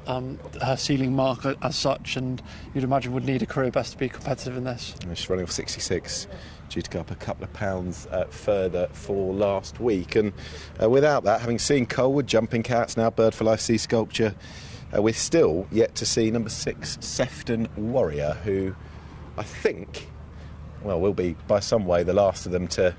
her ceiling mark as such, and you'd imagine would need a career best to be competitive in this. She's running off 66, due to go up a couple of pounds further for last week. And without that, having seen Colwood, Jumping Cats, now Bird for Life Sea Sculpture, we're still yet to see number 6, Sefton Warrior, who I think, well, will be by some way the last of them to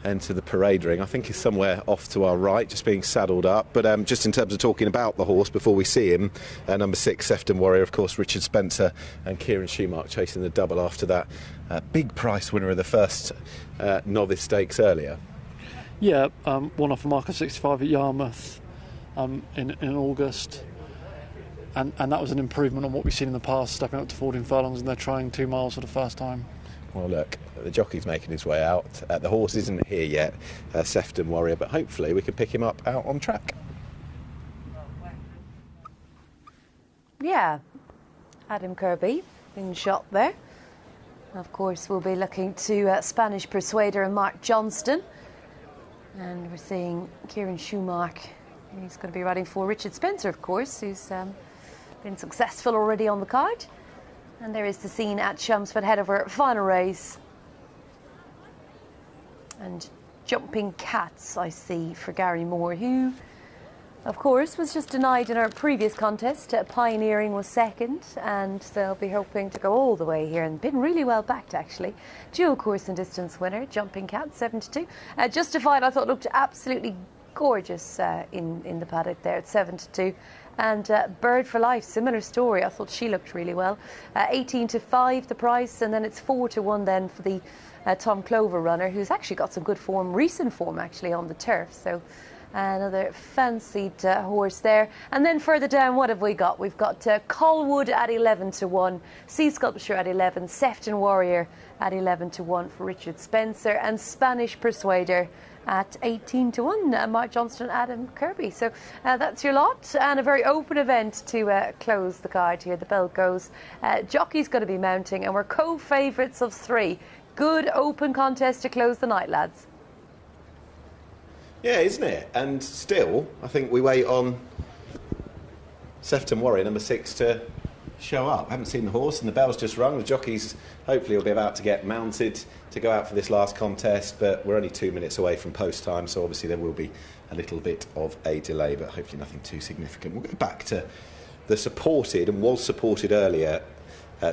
enter the parade ring. I think he's somewhere off to our right, just being saddled up. But just in terms of talking about the horse before we see him, number 6, Sefton Warrior, of course, Richard Spencer and Kieran Schumacher chasing the double after that big price winner of the first novice stakes earlier. Yeah, one off a mark of 65 at Yarmouth in August. And that was an improvement on what we've seen in the past, stepping up to 14 furlongs, and they're trying 2 miles for the first time. Well, look, the jockey's making his way out. The horse isn't here yet, Sefton Warrior, but hopefully we can pick him up out on track. Yeah, Adam Kirby being shot there. Of course, we'll be looking to Spanish Persuader and Mark Johnston. And we're seeing Kieran Schumacher. He's going to be riding for Richard Spencer, of course, who's been successful already on the card. And there is the scene at Chelmsford ahead of our final race. And Jumping Cats, I see, for Gary Moore, who, of course, was just denied in our previous contest. Pioneering was second, and they'll be hoping to go all the way here, and been really well backed, actually. Dual course and distance winner, Jumping Cats, 7-2. Justified, I thought, looked absolutely gorgeous in the paddock there at 7-2. And Bird for Life, similar story. I thought she looked really well. 18-5 the price, and then it's 4-1 then for the Tom Clover runner, who's actually got some good form, recent form actually on the turf. So another fancied horse there. And then further down, what have we got? We've got Colwood at 11-1, Sea Sculpture at 11, Sefton Warrior at 11-1 for Richard Spencer, and Spanish Persuader at 18-1, Mark Johnston, Adam Kirby. So that's your lot, and a very open event to close the card here. The bell goes. Jockey's going to be mounting, and we're co-favourites of 3. Good open contest to close the night, lads. Yeah, isn't it? And still, I think we wait on Sefton Warrior, number 6, to show up. I haven't seen the horse, and the bell's just rung. The jockeys hopefully will be about to get mounted to go out for this last contest, but we're only 2 minutes away from post time, so obviously there will be a little bit of a delay, but hopefully nothing too significant. We'll go back to the supported, and was supported earlier,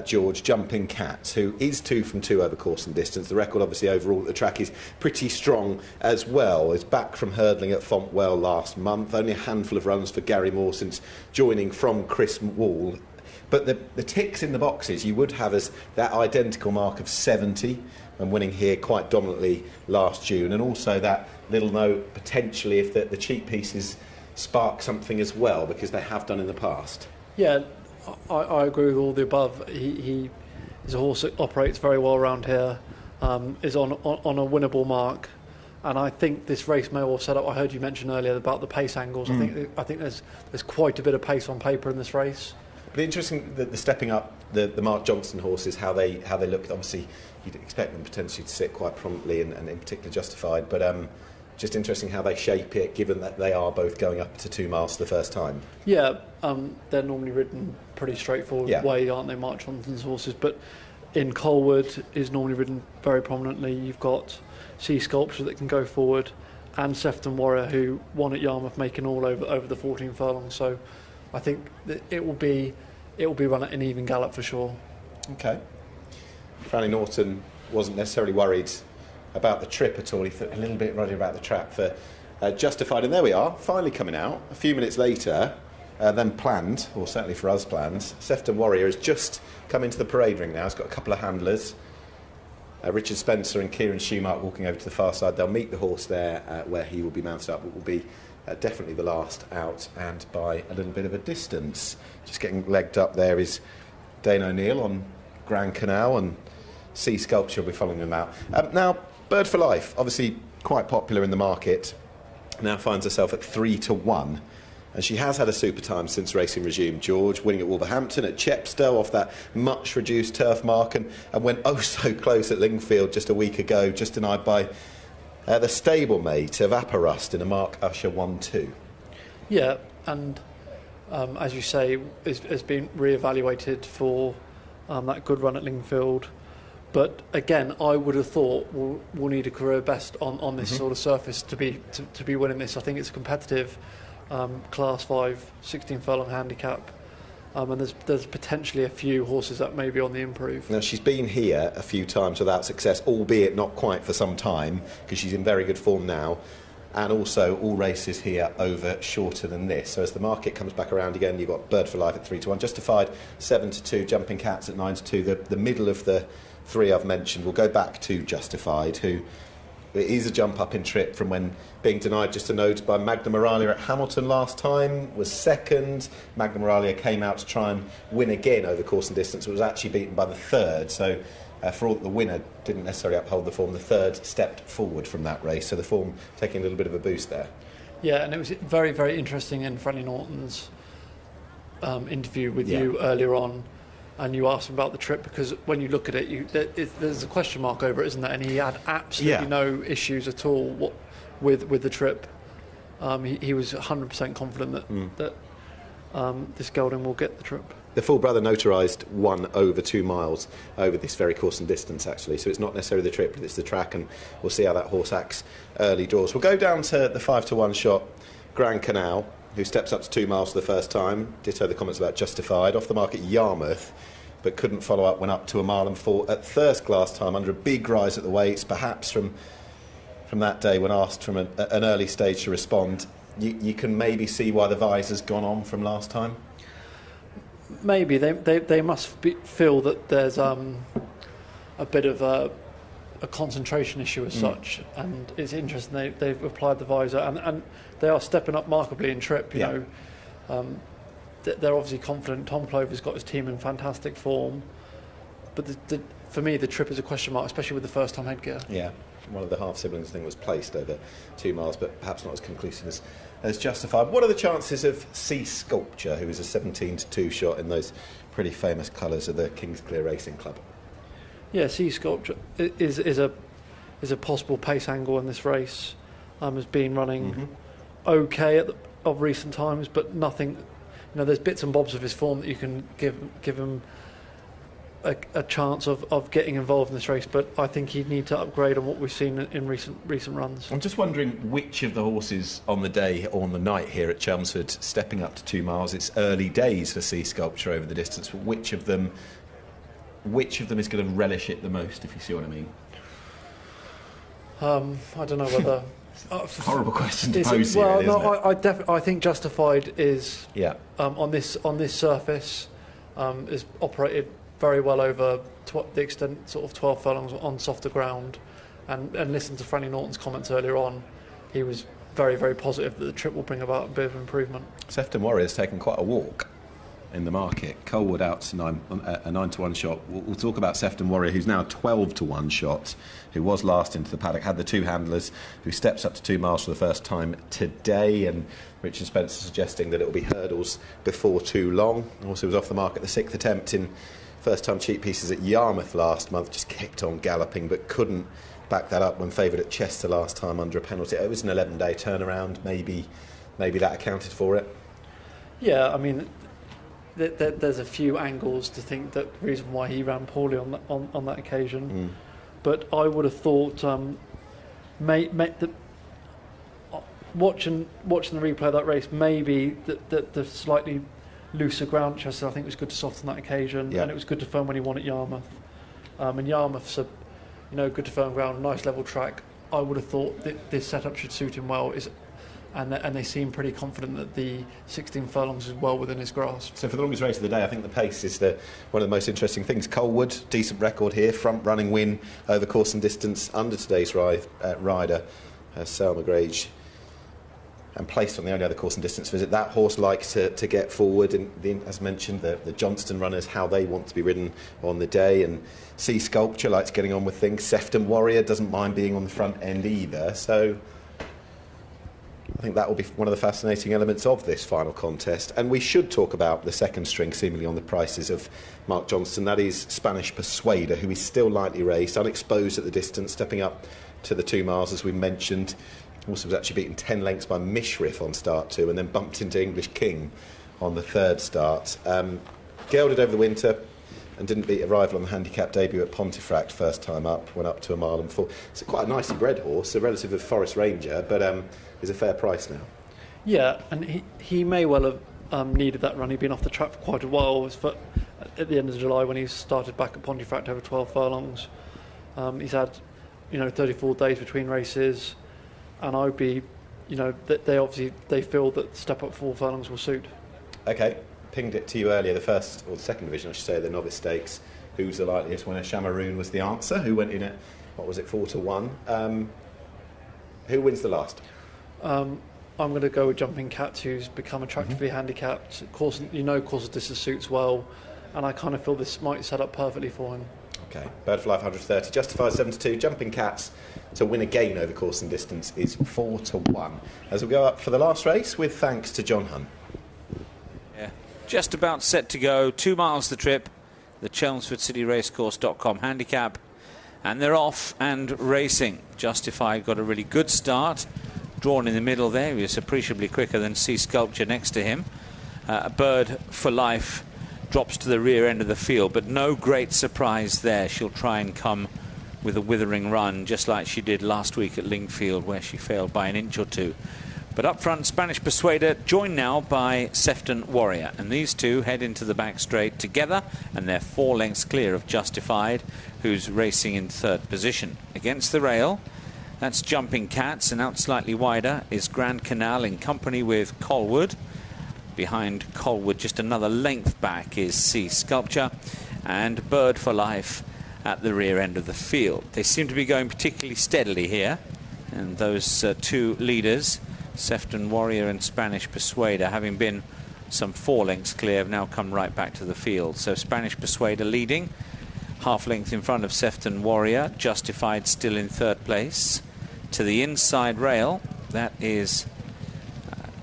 George, Jumping Cats, who is 2 from 2 over course and distance. The record obviously overall at the track is pretty strong as well. Is back from hurdling at Fontwell last month. Only a handful of runs for Gary Moore since joining from Chris Wall. But the ticks in the boxes you would have as that identical mark of 70 and winning here quite dominantly last June, and also that little note potentially if the cheap pieces spark something as well, because they have done in the past. Yeah, I agree with all the above. He is a horse that operates very well around here, is on a winnable mark, and I think this race may well set up. I heard you mention earlier about the pace angles. I think there's quite a bit of pace on paper in this race. But interesting that the stepping up the Mark Johnston horses, how they look. Obviously, you'd expect them potentially to sit quite prominently and in particular Justified, but just interesting how they shape it, given that they are both going up to 2 miles for the first time. Yeah, they're normally ridden pretty straightforward way, aren't they, Mark Johnston's horses? But in Colwood is normally ridden very prominently. You've got Sea Sculpture that can go forward, and Sefton Warrior, who won at Yarmouth, making all over the 14 furlongs. So I think that it will be run at an even gallop for sure. Okay. Franny Norton wasn't necessarily worried about the trip at all. He thought a little bit worried about the trap for Justified, and there we are, finally coming out a few minutes later than planned, or certainly for us planned. Sefton Warrior has just come into the parade ring now. He's got a couple of handlers, Richard Spencer and Kieran Schumacher walking over to the far side. They'll meet the horse there where he will be mounted up. It will be definitely the last out, and by a little bit of a distance. Just getting legged up there is Dane O'Neill on Grand Canal, and Sea Sculpture will be following them out. Now, Bird for Life, obviously quite popular in the market, now finds herself at 3-1, and she has had a super time since racing resumed, George, winning at Wolverhampton, at Chepstow off that much reduced turf mark, and went oh so close at Lingfield just a week ago, just denied by the stablemate of Apparust in a Mark Usher 1-2. Yeah, and as you say, has been re-evaluated for that good run at Lingfield. But again, I would have thought we'll need a career best on this sort of surface to be winning this. I think it's a competitive Class 5, 16 furlong handicap. And there's potentially a few horses that may be on the improve. Now, she's been here a few times without success, albeit not quite for some time, because she's in very good form now. And also, all races here over shorter than this. So as the market comes back around again, you've got Bird for Life at 3-1, Justified 7-2, Jumping Cats at 9-2. The middle of the three I've mentioned will go back to Justified, who is a jump up in trip from when being denied just a node by Magna Moralia at Hamilton last time, was second. Magna Moralia came out to try and win again over course and distance, but was actually beaten by the third. So for all that the winner didn't necessarily uphold the form, the third stepped forward from that race. So the form taking a little bit of a boost there. Yeah, and it was very, very interesting in Franny Norton's interview with you earlier on. And you asked him about the trip, because when you look at it, there's a question mark over it, isn't there? And he had absolutely no issues at all with the trip. He was 100% confident that this gelding will get the trip. The full brother notarised won over 2 miles over this very course and distance, actually. So it's not necessarily the trip, but it's the track, and we'll see how that horse acts early draws. We'll go down to the 5-1 shot, Grand Canal, who steps up to 2 miles for the first time. Ditto the comments about Justified. Off the mark at Yarmouth, but couldn't follow up, went up to 1 mile and 4 at Thirsk last time under a big rise at the weights, perhaps from that day when asked from an early stage to respond. You can maybe see why the visor's gone on from last time. Maybe they must feel that there's a bit of a concentration issue as such, and it's interesting they've applied the visor, and they are stepping up markedly in trip. You know, they're obviously confident. Tom Clover's got his team in fantastic form, but for me the trip is a question mark, especially with the first time headgear. Yeah, one of the half siblings thing was placed over 2 miles, but perhaps not as conclusive as Justified. What are the chances of Sea Sculpture, who is a 17-2 shot in those pretty famous colours of the Kingsclear Racing Club? Yeah, Sea Sculpture is a possible pace angle in this race. Has been running okay of recent times, but nothing. You know, there's bits and bobs of his form that you can give him a chance of getting involved in this race, but I think he'd need to upgrade on what we've seen in recent runs. I'm just wondering which of the horses on the day or on the night here at Chelmsford stepping up to 2 miles. It's early days for Sea Sculpture over the distance, but which of them is going to relish it the most, if you see what I mean? I don't know whether. Horrible question to pose here. Well, no, I think Justified is on this surface is operated very well over the extent sort of 12 furlongs on softer ground, and listen to Franny Norton's comments earlier on. He was very, very positive that the trip will bring about a bit of improvement. Sefton Warrior's taken quite a walk in the market. Colwood out to a 9-1 shot. We'll talk about Sefton Warrior, who's now 12-1 shot, who was last into the paddock, had the two handlers, who steps up to 2 miles for the first time today, and Richard Spencer suggesting that it will be hurdles before too long. Also was off the mark at the 6th attempt in first-time cheap pieces at Yarmouth last month, just kept on galloping but couldn't back that up when favoured at Chester last time under a penalty. It was an 11-day turnaround. Maybe that accounted for it. Yeah, I mean, there's a few angles to think that the reason why he ran poorly on that occasion. But I would have thought, watching the replay of that race, maybe the slightly looser ground Chester I think was good to soften that occasion, and it was good to firm when he won at Yarmouth. And Yarmouth's good to firm ground, nice level track. I would have thought that this setup should suit him well. And they seem pretty confident that the 16 furlongs is well within his grasp. So for the longest race of the day, I think the pace is one of the most interesting things. Colwood, decent record here, front-running win over course and distance under today's rider, Selma Grage, and placed on the only other course and distance visit. That horse likes to get forward, and as mentioned, the Johnston runners, how they want to be ridden on the day, and Sea Sculpture likes getting on with things. Sefton Warrior doesn't mind being on the front end either, so I think that will be one of the fascinating elements of this final contest. And we should talk about the second string seemingly on the prices of Mark Johnston. That is Spanish Persuader, who is still lightly raced, unexposed at the distance, stepping up to the 2 miles as we mentioned. Also was actually beaten 10 lengths by Mishriff on start 2, and then bumped into English King on the third start. Gelded over the winter and didn't beat a rival on the handicap debut at Pontefract first time up, went up to 1 mile and 4. It's quite a nicely bred horse, a relative of Forest Ranger, but is a fair price now. Yeah, and he may well have needed that run. He'd been off the track for quite a while. At the end of July when he started back at Pontefract over 12 furlongs. He's had, 34 days between races, and I would be, they feel that step up 4 furlongs will suit. Okay. Pinged it to you earlier, the first or the second division, I should say, the novice stakes. Who's the likeliest winner? Shamaroon was the answer. Who went in at 4-1? Who wins the last? I'm going to go with Jumping Cats, who's become attractively handicapped. Of course, Course of Distance suits well, and I kind of feel this might set up perfectly for him. Okay, Bird for Life 130, Justified 7-2, Jumping Cats to win again over Course and Distance is 4-1. As we go up for the last race, with thanks to John Hunt. Yeah. Just about set to go, 2 miles the trip, the Chelmsford City Racecourse.com handicap, and they're off and racing. Justified got a really good start, drawn in the middle there. He was appreciably quicker than Sea Sculpture next to him. Bird for Life drops to the rear end of the field, but no great surprise there. She'll try and come with a withering run, just like she did last week at Lingfield, where she failed by an inch or two. But up front, Spanish Persuader, joined now by Sefton Warrior. And these two head into the back straight together, and they're 4 lengths clear of Justified, who's racing in third position. Against the rail, that's Jumping Cats, and out slightly wider is Grand Canal in company with Colwood. Behind Colwood, just another length back, is Sea Sculpture, and Bird for Life at the rear end of the field. They seem to be going particularly steadily here, and those two leaders, Sefton Warrior and Spanish Persuader, having been some 4 lengths clear, have now come right back to the field. So Spanish Persuader leading, half length in front of Sefton Warrior. Justified still in third place. To the inside rail, that is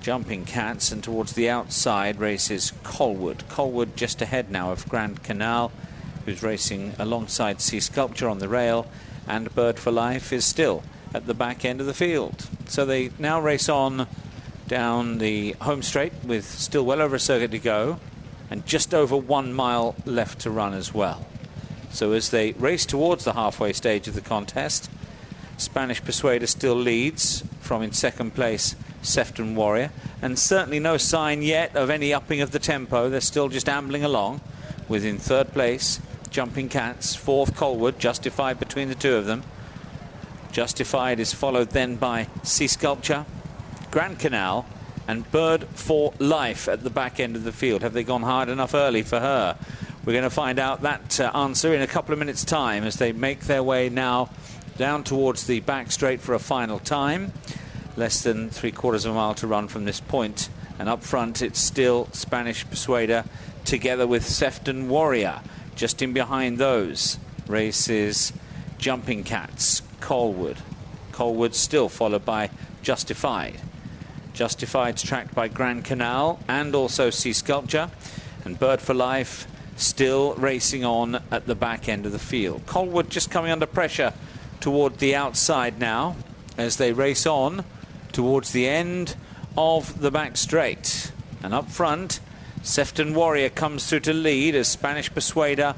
Jumping Cats, and towards the outside races Colwood. Colwood just ahead now of Grand Canal, who's racing alongside Sea Sculpture on the rail, and Bird for Life is still at the back end of the field. So they now race on down the home straight with still well over a circuit to go, and just over 1 mile left to run as well. So as they race towards the halfway stage of the contest, Spanish Persuader still leads from in second place Sefton Warrior, and certainly no sign yet of any upping of the tempo. They're still just ambling along. Within third place Jumping Cats, fourth Colwood, Justified between the two of them. Justified is followed then by Sea Sculpture, Grand Canal, and Bird for Life at the back end of the field. Have they gone hard enough early for her? We're going to find out that answer in a couple of minutes' time as they make their way now down towards the back straight for a final time. Less than 3/4 of a mile to run from this point. And up front it's still Spanish Persuader together with Sefton Warrior. Just in behind those races Jumping Cats, Colwood. Colwood still followed by Justified. Justified's tracked by Grand Canal and also Sea Sculpture. And Bird for Life still racing on at the back end of the field. Colwood just coming under pressure toward the outside now as they race on towards the end of the back straight. And up front, Sefton Warrior comes through to lead as Spanish Persuader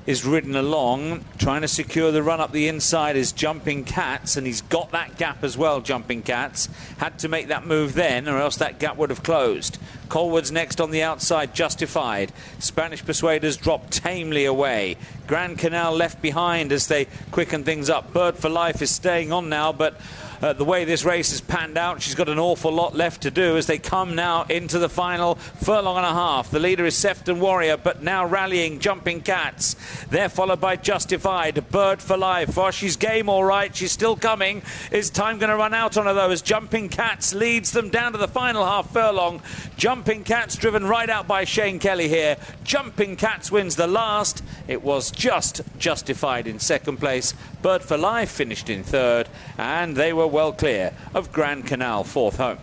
is ridden along. Trying to secure the run up the inside is Jumping Cats, and he's got that gap as well. Jumping Cats had to make that move then, or else that gap would have closed. Colwood's next on the outside, Justified. Spanish Persuaders drop tamely away. Grand Canal left behind as they quicken things up. Bird for Life is staying on now, but the way this race has panned out, she's got an awful lot left to do as they come now into the final furlong and a half. The leader is Sefton Warrior, but now rallying Jumping Cats. They're followed by Justified. Bird for Life. Well, she's game all right. She's still coming. Is time going to run out on her, though, as Jumping Cats leads them down to the final half furlong. Jumping Cats driven right out by Shane Kelly here. Jumping Cats wins the last. It was just Justified in second place. Bird for Life finished in third, and they were well clear of Grand Canal fourth home.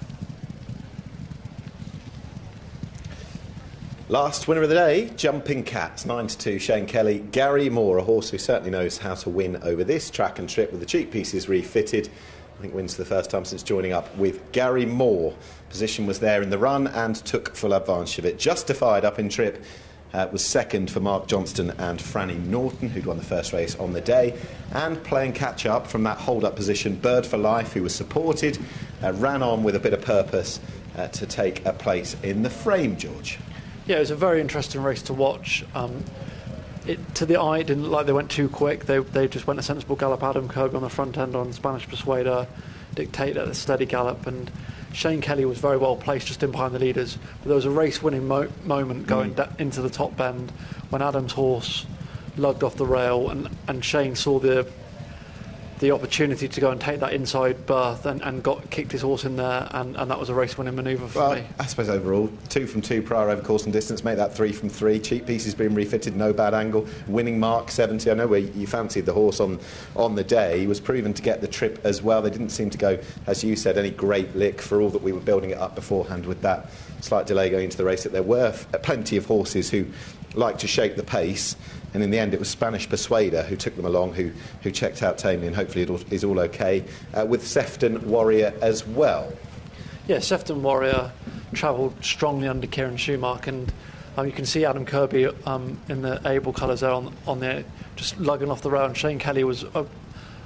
Last winner of the day, Jumping Cats, 9-2, Shane Kelly. Gary Moore, a horse who certainly knows how to win over this track and trip with the cheek pieces refitted. I think wins for the first time since joining up with Gary Moore. Position was there in the run and took full advantage of it. Justified up in trip was second for Mark Johnston and Franny Norton, who'd won the first race on the day. And playing catch-up from that hold-up position, Bird for Life, who was supported, ran on with a bit of purpose to take a place in the frame, George. Yeah, it was a very interesting race to watch. To the eye, it didn't look like they went too quick. They just went a sensible gallop. Adam Kirby on the front end on Spanish Persuader, dictated a steady gallop, and Shane Kelly was very well placed just in behind the leaders. But there was a race-winning moment going into the top bend when Adam's horse lugged off the rail, and Shane saw the opportunity to go and take that inside berth and kicked his horse in there, and that was a race-winning manoeuvre for me. I suppose overall, 2 from 2 prior over course and distance, make that 3 from 3. Cheap pieces being refitted, no bad angle. Winning mark 70. I know where you fancied the horse on the day. He was proven to get the trip as well. They didn't seem to go, as you said, any great lick for all that we were building it up beforehand with that slight delay going into the race. That there were plenty of horses who like to shape the pace. And in the end, it was Spanish Persuader who took them along, who checked out tamely, and hopefully it is all okay, with Sefton Warrior as well. Yeah, Sefton Warrior travelled strongly under Kieran Schumacher, and you can see Adam Kirby in the able colours there on there, just lugging off the rail. And Shane Kelly was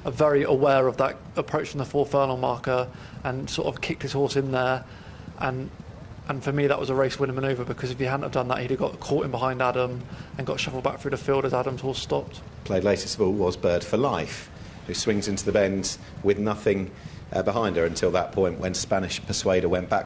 very aware of that approach from the 4 furlong marker and sort of kicked his horse in there. And for me, that was a race-winning manoeuvre, because if he hadn't have done that, he'd have got caught in behind Adam and got shuffled back through the field as Adam's horse stopped. Played latest of all was Bird for Life, who swings into the bends with nothing behind her until that point when Spanish Persuader went back.